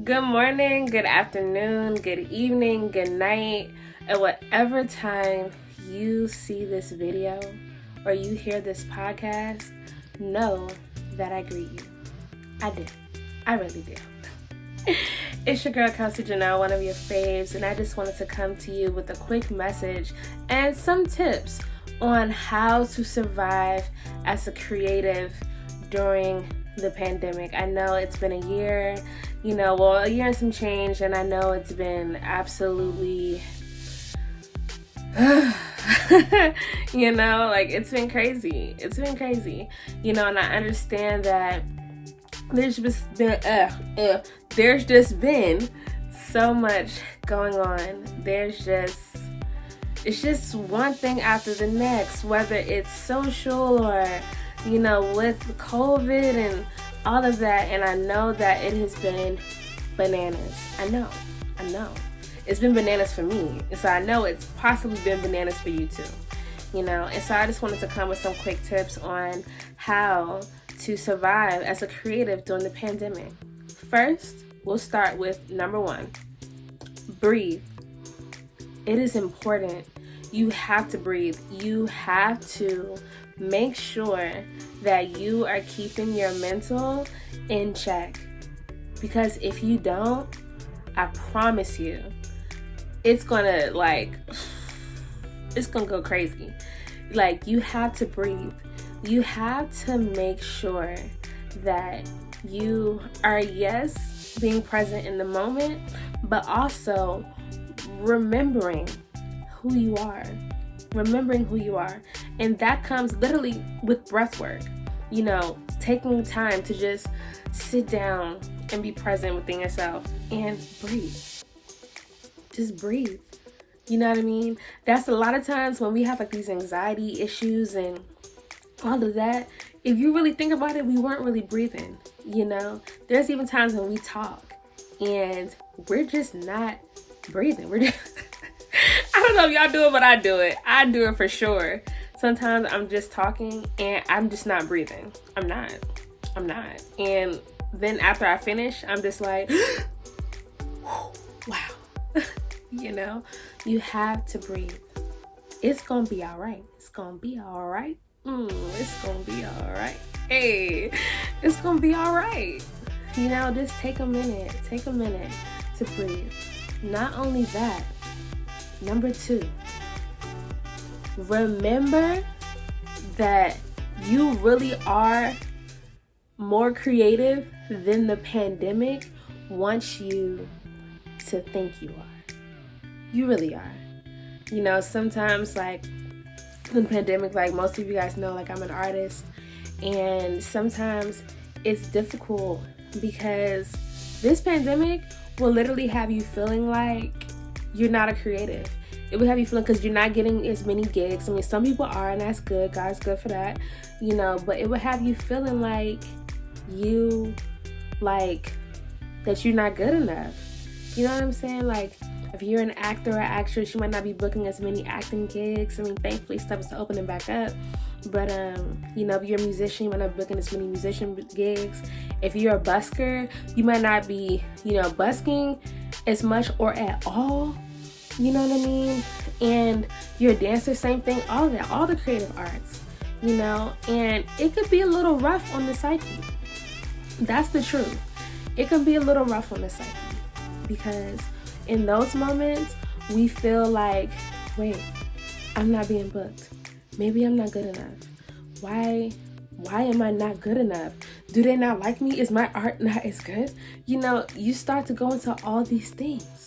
Good morning, good afternoon, good evening, good night, at whatever time you see this video or you hear this podcast, know that I greet you. I do. I really do. It's your girl, KelsieJanel, one of your faves, and I just wanted to come to you with a quick message and some tips on how to survive as a creative during the pandemic. I know it's been a year, a year and some change, and I know it's been absolutely, it's been crazy. It's been crazy, and I understand that there's just been so much going on. It's just one thing after the next, whether it's social or with COVID and all of that. And I know that it has been bananas. I know. It's been bananas for me. And so I know it's possibly been bananas for you too. And so I just wanted to come with some quick tips on how to survive as a creative during the pandemic. First, we'll start with number 1. Breathe. It is important. You have to breathe. You have to make sure that you are keeping your mental in check. Because if you don't, I promise you, it's gonna go crazy. You have to breathe. You have to make sure that you are, yes, being present in the moment, but also remembering who you are. And that comes literally with breath work. Taking time to just sit down and be present within yourself and breathe. Just breathe. You know what I mean? That's a lot of times when we have these anxiety issues and all of that. If you really think about it, we weren't really breathing. There's even times when we talk and we're just not breathing. We're just I don't know if y'all do it, but I do it. I do it for sure. Sometimes I'm just talking and I'm just not breathing. I'm not. And then after I finish, I'm just like, wow. You have to breathe. It's going to be all right. It's going to be all right. It's going to be all right. Hey, it's going to be all right. Just take a minute to breathe. Not only that, number 2, remember that you really are more creative than the pandemic wants you to think you are. You really are. Sometimes in the pandemic, most of you guys know, I'm an artist, and sometimes it's difficult because this pandemic will literally have you feeling like you're not a creative. It will have you feeling, because you're not getting as many gigs. I mean, some people are, and that's good. God's good for that, but it will have you feeling like that you're not good enough. You know what I'm saying? If you're an actor or actress, you might not be booking as many acting gigs. I mean, thankfully, stuff is opening back up. But, if you're a musician, you might not be booking as many musician gigs. If you're a busker, you might not be, busking as much or at all. You know what I mean? And you're a dancer, same thing, all of that, all the creative arts, and it could be a little rough on the psyche. That's the truth. It can be a little rough on the psyche because in those moments, we feel like, wait, I'm not being booked. Maybe I'm not good enough. Why am I not good enough? Do they not like me? Is my art not as good? You start to go into all these things.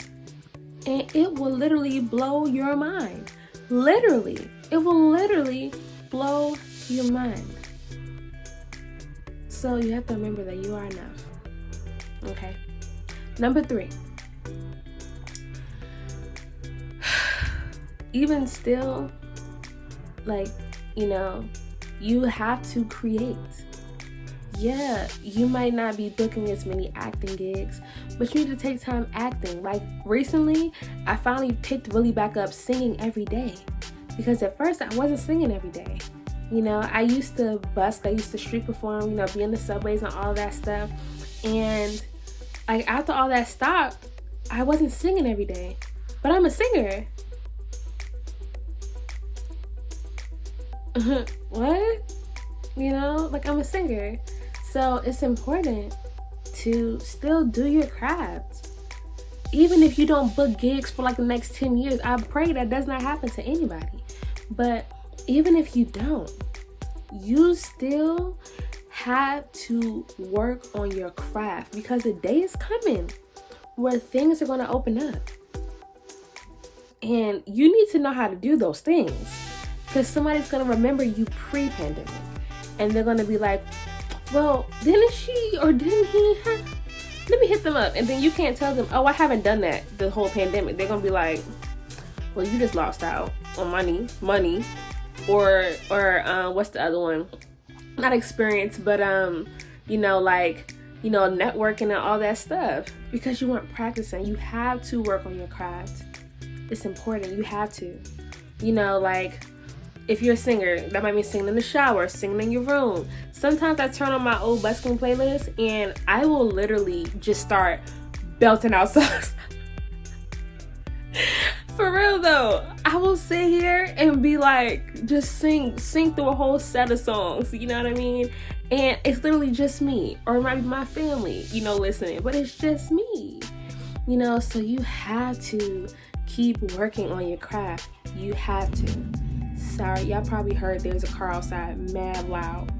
And it will literally blow your mind. Literally. It will literally blow your mind. So you have to remember that you are enough. Okay? Number 3. Even still, you have to create. Yeah, you might not be booking as many acting gigs, but you need to take time acting. Recently, I finally picked really back up singing every day, because at first I wasn't singing every day. I used to busk, I used to street perform, be in the subways and all that stuff. And like after all that stopped, I wasn't singing every day, but I'm a singer. What? You know, like I'm a singer. So it's important to still do your craft. Even if you don't book gigs for like the next 10 years, I pray that does not happen to anybody. But even if you don't, you still have to work on your craft, because the day is coming where things are going to open up. And you need to know how to do those things, because somebody's going to remember you pre-pandemic. And they're going to be like, well, didn't she or didn't he? Let me hit them up. And then you can't tell them, oh, I haven't done that the whole pandemic. They're going to be like, well, you just lost out on money. Or what's the other one? Not experience, but, networking and all that stuff. Because you weren't practicing. You have to work on your craft. It's important. You have to. If you're a singer, that might mean singing in the shower, singing in your room. Sometimes I turn on my old busking playlist and I will literally just start belting out songs. For real though, I will sit here and be like, just sing through a whole set of songs, you know what I mean? And it's literally just me, or it might be my family, listening, but it's just me, so you have to keep working on your craft. You have to. Sorry, y'all probably heard there's a car outside mad loud,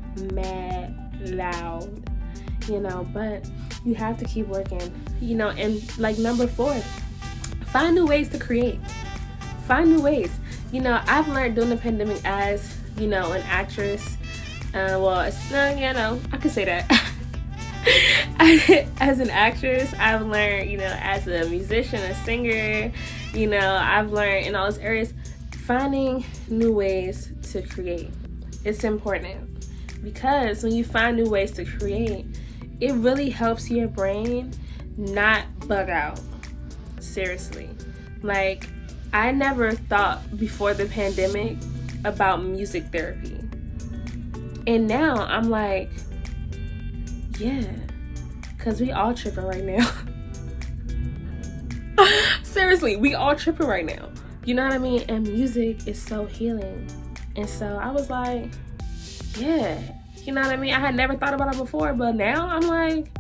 but you have to keep working, and like number 4, find new ways to create. Find new ways. I've learned during the pandemic as, an actress, I can say that. As an actress, I've learned, as a musician, a singer, I've learned in all those areas, finding new ways to create. It's important, because when you find new ways to create, it really helps your brain not bug out. Seriously. Like, I never thought before the pandemic about music therapy. And now I'm like, yeah, because we all tripping right now. Seriously, we all tripping right now. You know what I mean? And music is so healing. And so I was like, yeah, you know what I mean? I had never thought about it before, but now I'm like,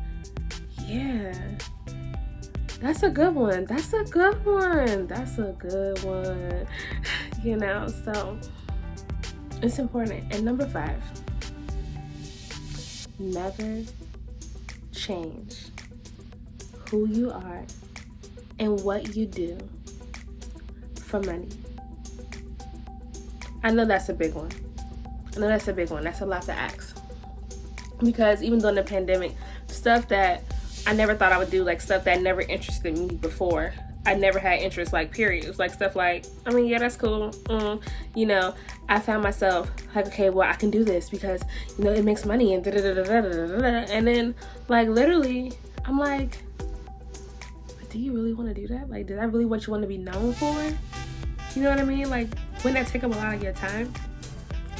yeah, that's a good one. So it's important. And number 5, never change who you are and what you do for money. I know that's a big one. That's a lot to ask. Because even during the pandemic, stuff that I never thought I would do, like stuff that never interested me before, I never had interest, like, period. It was like stuff like, yeah, that's cool. I found myself like, okay, well, I can do this because, it makes money and da-da-da-da-da-da-da. And then, like, literally, I'm like, but do you really want to do that? Like, is that really what you want to be known for? You know what I mean? Like, wouldn't that take up a lot of your time?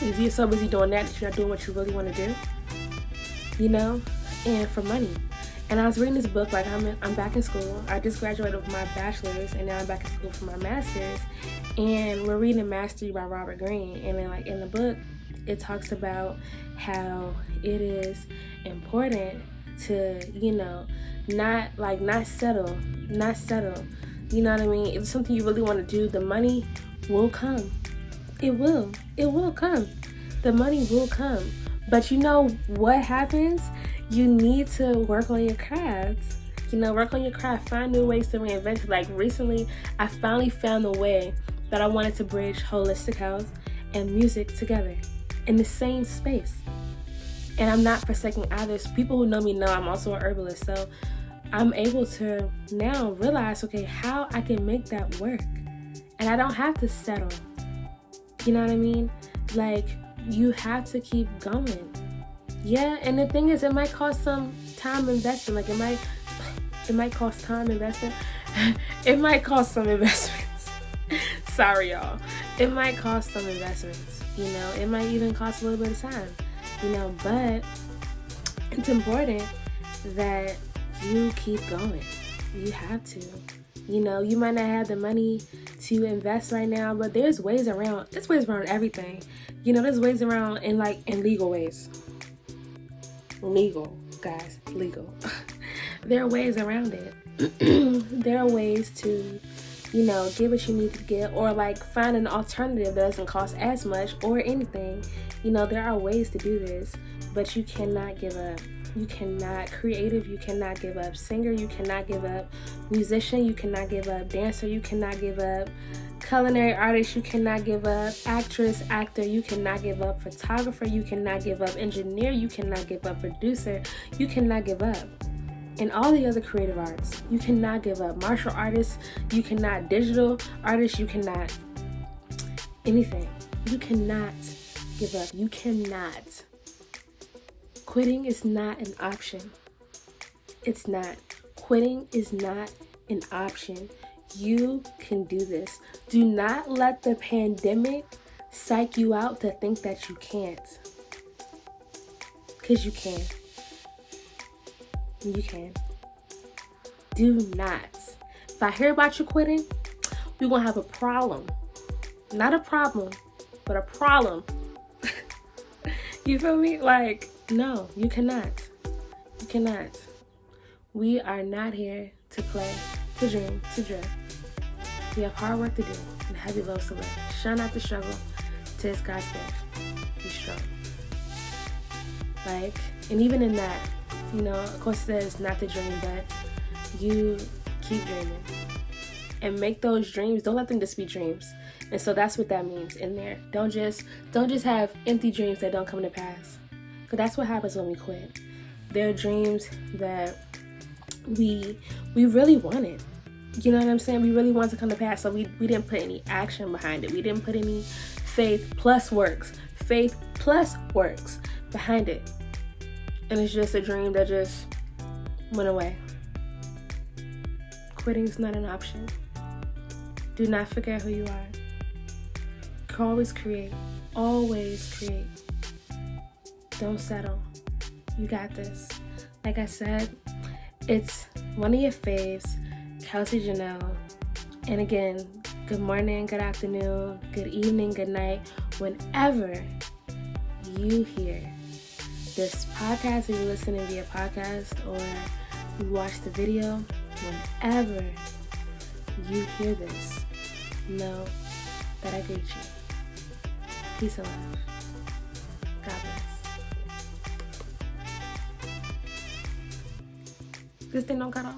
If you're so busy doing that you're not doing what you really want to do? And for money. And I was reading this book, like, I'm back in school. I just graduated with my bachelor's, and now I'm back in school for my master's. And we're reading Mastery by Robert Greene. And then, like, in the book, it talks about how it is important to, not settle. You know what I mean? If it's something you really want to do, the money will come. It will come. The money will come. But you know what happens? You need to work on your craft. Work on your craft. Find new ways to reinvent it. Like, recently, I finally found a way that I wanted to bridge holistic health and music together in the same space. And I'm not forsaking either. People who know me know I'm also an herbalist. So I'm able to now realize, okay, how I can make that work. And I don't have to settle. You know what I mean? Like, you have to keep going. Yeah, and the thing is, it might cost some time investment. Like, it might cost time investment. It might cost some investments. Sorry, y'all. It might cost some investments. It might even cost a little bit of time. But it's important that you keep going. You have to. You know, you might not have the money to invest right now, but there's ways around. There's ways around everything. You know, there's ways around in legal ways. Legal, guys, legal. There are ways around it. There are ways to, you know, get what you need to get, or like find an alternative that doesn't cost as much or anything. You know, there are ways to do this, but you cannot give up. You cannot. Creative, you cannot give up. Singer, you cannot give up. Musician, you cannot give up. Dancer, you cannot give up. Culinary artist, you cannot give up. Actress, actor, you cannot give up. Photographer, you cannot give up. Engineer, you cannot give up. Producer, you cannot give up. And all the other creative arts, you cannot give up. Martial artists, you cannot. Digital artists, you cannot. Anything. You cannot give up. You cannot. Quitting is not an option. It's not. Quitting is not an option. You can do this. Do not let the pandemic psych you out to think that you can't. Because you can. You can. Do not. If I hear about you quitting, we're going to have a problem. Not a problem, but a problem. You feel me? Like, no, you cannot. You cannot. We are not here to play, to dream, to drift. We have hard work to do and heavy loads to lift. Shun not the struggle till it's God's gift. Be strong. Like, and even in that, you know, of course it says not to dream, but you keep dreaming. And make those dreams, don't let them just be dreams. And so that's what that means in there. Don't just have empty dreams that don't come to pass. Because that's what happens when we quit. There are dreams that we really wanted. You know what I'm saying? We really want to come to pass. So we didn't put any action behind it. We didn't put any faith plus works behind it. And it's just a dream that just went away. Quitting is not an option. Do not forget who you are. Always create. Always create. Don't settle. You got this. Like I said, it's one of your faves, KelsieJanel. And again, good morning, good afternoon, good evening, good night, whenever you hear this podcast, or you're listening via podcast, or you watch the video, whenever you hear this, know that I greet you. Peace and love. God bless. This thing don't cut off.